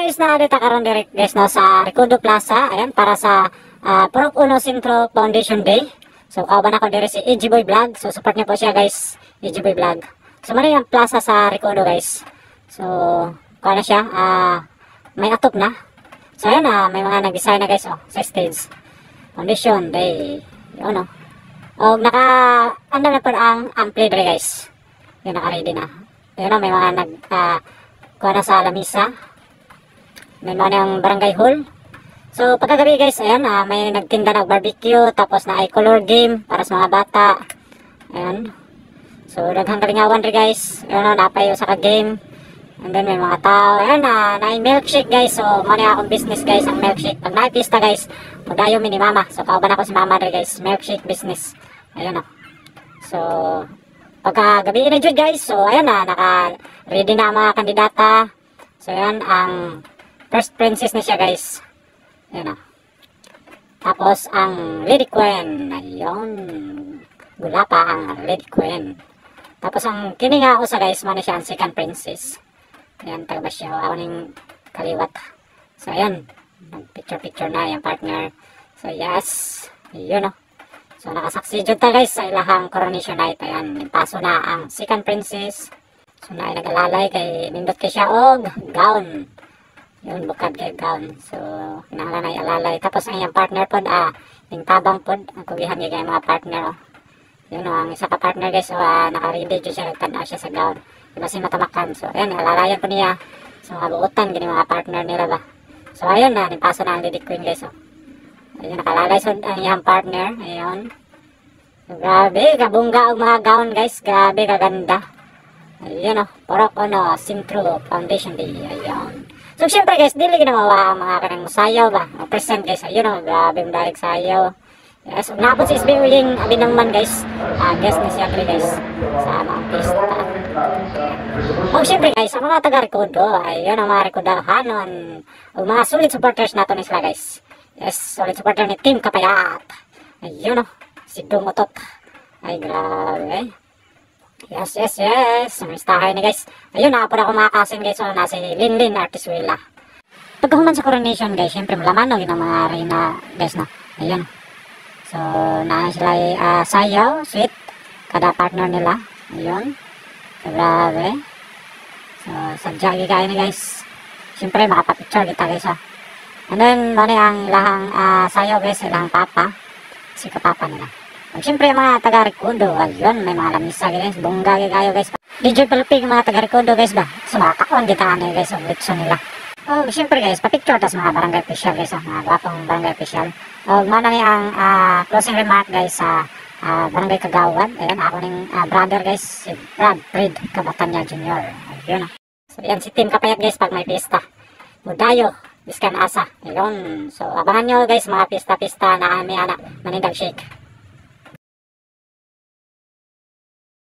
guys, naadita karon direct guys no sa Recodo Plaza, ayan para sa Purok Uno Centro Foundation Day. So kauban ako dire si EG Boy Vlog. So support niyo po siya guys, EG Boy Vlog. So mari ang plaza sa Recodo guys. So kuha na siya, may atop na. So ayan may mga nag-design na guys sa stage. Foundation Day, yun o naka-andam na po ang ampli dire guys. Yun naka-ready na. Yun may mga kuha na sa lamisa. May mga yung barangay hall. So pagkagabi guys, ayan may nagtinda ng barbecue, tapos na ay color game para sa mga bata. Ayan. So daghang kalingawan rin guys. Ayan napayo sa ka-game. And then may mga tao. Ayan na milkshake guys. So mani akong business guys ang milkshake. Pag naipista guys, pagdayo mi ni mama. So kauban ako si mama rin guys. Milkshake business. Ayan So pagkagabi na dyan guys. So ayan naka-ready na ang mga kandidata. So ayan ang first princess na siya guys. Ayan Tapos ang Lady Queen. Ayun. Gula pa ang Lady Queen. Tapos ang kininga ko sa guys, muna siya ang second princess. Ayan, taga siya. Awaning kaliwat. So ayan. Picture na yung partner. So yes. Ayun So nakasaksi dyan ta guys sa ilahang coronation night. Ayan. Paso na ang second princess. So na nag-alalay kay nindot kay siya og gown. Yun, bukad kay gown. So, kinahanglan na alalay. Tapos ang iyang partner po, yung tabang po, ang kugihan niya kay mga partner. Yun ang isa ka partner guys, naka-ready dyan siya, nagtanda siya sa gown. Diba si matamakan. So, ayan, alalayan po niya. So, kabuutan, gini mga partner nila ba. So, ayun nipaso na ang Lady Queen guys. Ayun, nakalalay so, ang iyang partner. Ayun. So, grabe, kabungga ang mga gown guys. Grabe, kaganda. Ayun Purok Uno Centro Foundation Day. Ayun. So, syempre guys, dili ginawa ang mga kanang sayaw ba? Present guys, ayun grabe yung dalig sayaw. Yes, napon si SB Uling Abinangman guys. Guest na siya guys sa mga pista. O, syempre guys, ang mga taga-Recodo, ayun ang mga Recodahanon. O mga solid supporters nato ni sila guys. Yes, solid supporter ni Team Kapayat. Ayun si Dumotot. Ay, grabe. Yes. Samistahay na guys. Ayun po ako mga kasin guys. So nasa Linlin Artisuela. Pagkahuman sa coronation guys, syempre malaman yun ang mga reyna guys Ayun. So na sila sayaw, sweet. Kada partner nila. Ayun. So grabe. So sadya gaya na guys. Syempre makapapicture kita guys And then mali ang lahang sayaw guys, lahang papa. Si kapapa nila. Siyempre mga taga-Recodo, ayun, may mga lamisa guys, bongga kayo guys. DJ Palpig mga taga-Recodo guys ba? Sumakakon kita guys, ang litso nila. O, siyempre guys, papicture tas mga barangay official guys, mga gwapong barangay official. O, manami ang closing remark guys sa barangay Kagawad. Ayan, ako ning brother guys, si Brad Fred Cabatanya Jr. Ayun So, yan si Team Kapayat guys pag may pista. Budayo, biskan asa. Ayun. So, abangan nyo guys, mga pista-pista na may manindag shake.